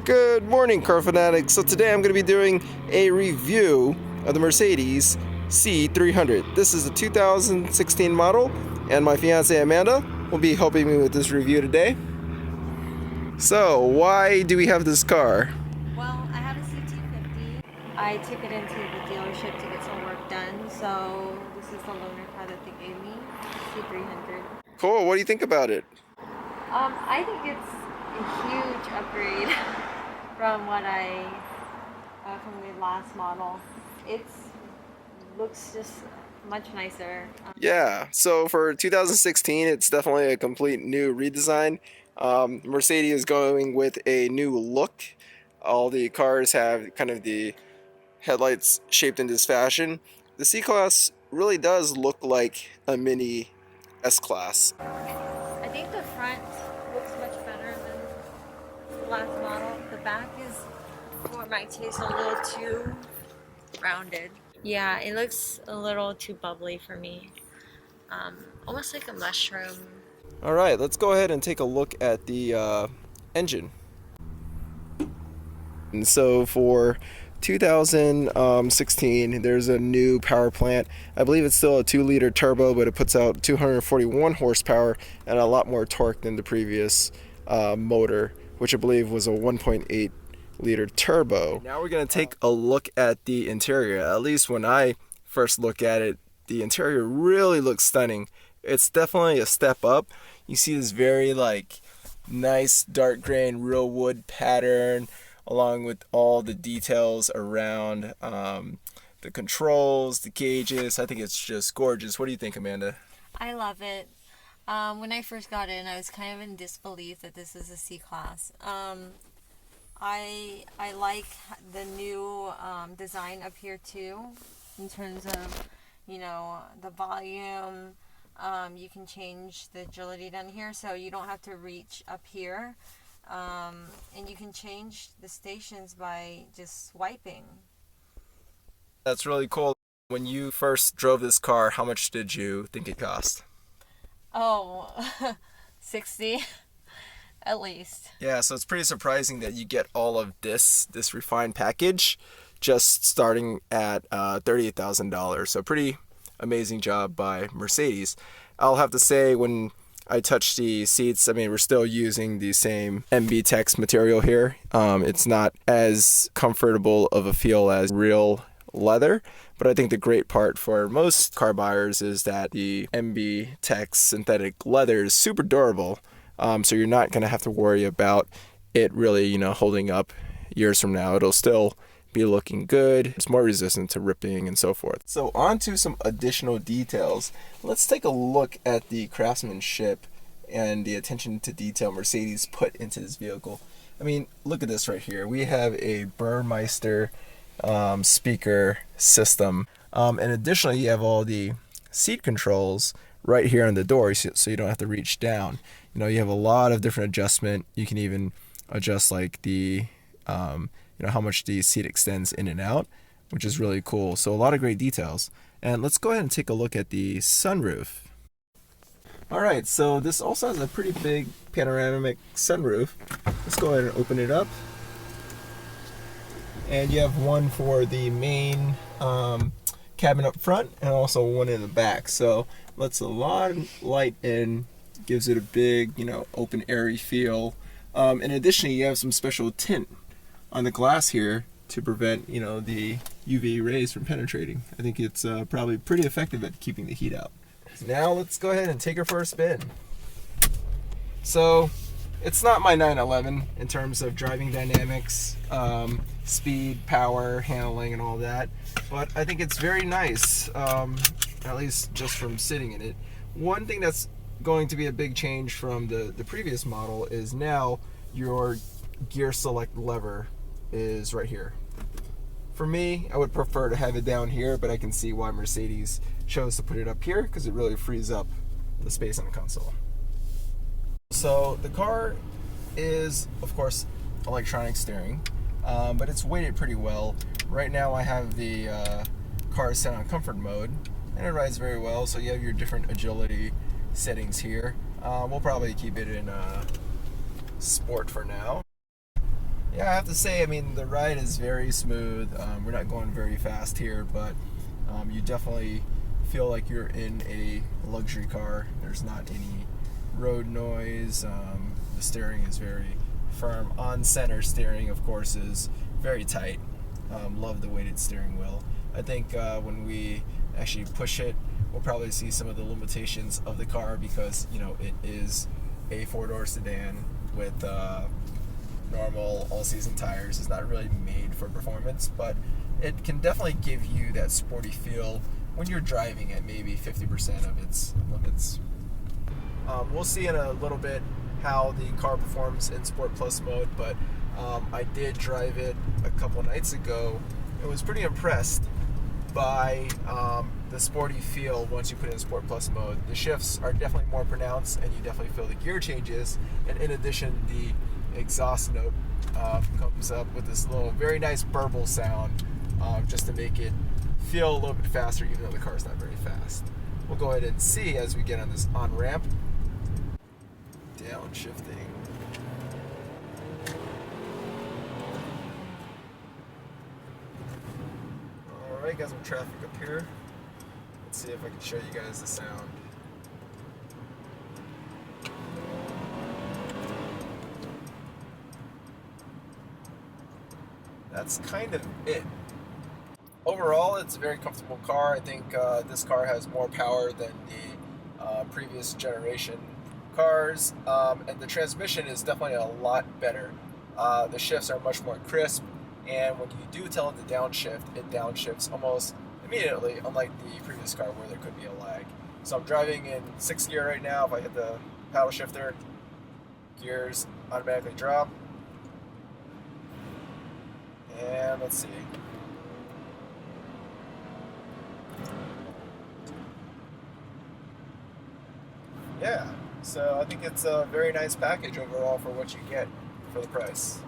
Good morning, car fanatics. So today I'm going to be doing a review of the Mercedes C300. This is a 2016 model, and my fiance Amanda will be helping me with this review today. So, why do we have this car? Well, I have a C250. I took it into the dealership to get some work done, so this is the loaner car that they gave me, C300. Cool. What do you think about it? I think it's a huge upgrade from from the last model. It looks just much nicer. Yeah, so for 2016, it's definitely a complete new redesign. Mercedes is going with a new look. All the cars have kind of the headlights shaped in this fashion. The C-Class really does look like a mini S-Class. I think the front looks much better than the last model. The back is, for my taste, a little too rounded. Yeah, it looks a little too bubbly for me. Almost like a mushroom. All right, let's go ahead and take a look at the engine. And so for 2016, there's a new power plant. I believe it's still a 2-liter turbo, but it puts out 241 horsepower and a lot more torque than the previous motor, which I believe was a 1.8-liter turbo. Now we're going to take a look at the interior. At least when I first look at it, the interior really looks stunning. It's definitely a step up. You see this very nice dark gray and real wood pattern, along with all the details around the controls, the gauges. I think it's just gorgeous. What do you think, Amanda? I love it. When I first got in, I was kind of in disbelief that this is a C-Class. I like the new design up here too, in terms of, the volume. You can change the agility down here, so you don't have to reach up here. And you can change the stations by just swiping. That's really cool. When you first drove this car, how much did you think it cost? Oh, 60 at least. Yeah, so it's pretty surprising that you get all of this refined package just starting at $38,000. So pretty amazing job by Mercedes. I'll have to say, when I touched the seats, we're still using the same MB-Tex material here. It's not as comfortable of a feel as real leather, but I think the great part for most car buyers is that the MB-Tex synthetic leather is super durable, so you're not going to have to worry about it really, holding up years from now. It'll still be looking good. It's more resistant to ripping and so forth. So on to some additional details. Let's take a look at the craftsmanship and the attention to detail Mercedes put into this vehicle. Look at this right here. We have a Burmeister speaker system. And additionally, you have all the seat controls right here on the door, so you don't have to reach down. You have a lot of different adjustment. You can even adjust the how much the seat extends in and out, which is really cool. So a lot of great details. And let's go ahead and take a look at the sunroof. All right, so this also has a pretty big panoramic sunroof. Let's go ahead and open it up. And you have one for the main cabin up front and also one in the back. So lets a lot of light in, gives it a big, open, airy feel. In addition, you have some special tint on the glass here to prevent, the UV rays from penetrating. I think it's probably pretty effective at keeping the heat out. Now let's go ahead and take her for a spin. So it's not my 911 in terms of driving dynamics, speed, power, handling, and all that, but I think it's very nice, at least just from sitting in it. One thing that's going to be a big change from the previous model is now your gear select lever is right here. For me, I would prefer to have it down here, but I can see why Mercedes chose to put it up here, because it really frees up the space on the console. So the car is, of course, electronic steering, but it's weighted pretty well. Right now I have the car set on comfort mode, and it rides very well. So you have your different agility settings here. We'll probably keep it in sport for now. Yeah, I have to say, I mean, the ride is very smooth. We're not going very fast here, but you definitely feel like you're in a luxury car. There's not any road noise. The steering is very firm. On center steering, of course, is very tight. Love the weighted steering wheel. I think when we actually push it, we'll probably see some of the limitations of the car because, you know, it is a four-door sedan with normal all-season tires. Is not really made for performance, but it can definitely give you that sporty feel when you're driving at maybe 50% of its limits. We'll see in a little bit how the car performs in Sport Plus mode, but I did drive it a couple nights ago. I was pretty impressed by the sporty feel once you put it in Sport Plus mode. The shifts are definitely more pronounced, and you definitely feel the gear changes. And in addition, the exhaust note comes up with this little very nice burble sound, just to make it feel a little bit faster, even though the car is not very fast. We'll go ahead and see as we get on this on ramp. Downshifting. Alright, got some traffic up here. Let's see if I can show you guys the sound. That's kind of it. Overall, it's a very comfortable car. I think this car has more power than the previous generation cars, and the transmission is definitely a lot better. The shifts are much more crisp, and when you do tell it to downshift, it downshifts almost immediately, unlike the previous car where there could be a lag. So I'm driving in 6th gear right now. If I hit the paddle shifter, gears automatically drop. And let's see. Yeah, so I think it's a very nice package overall for what you get for the price.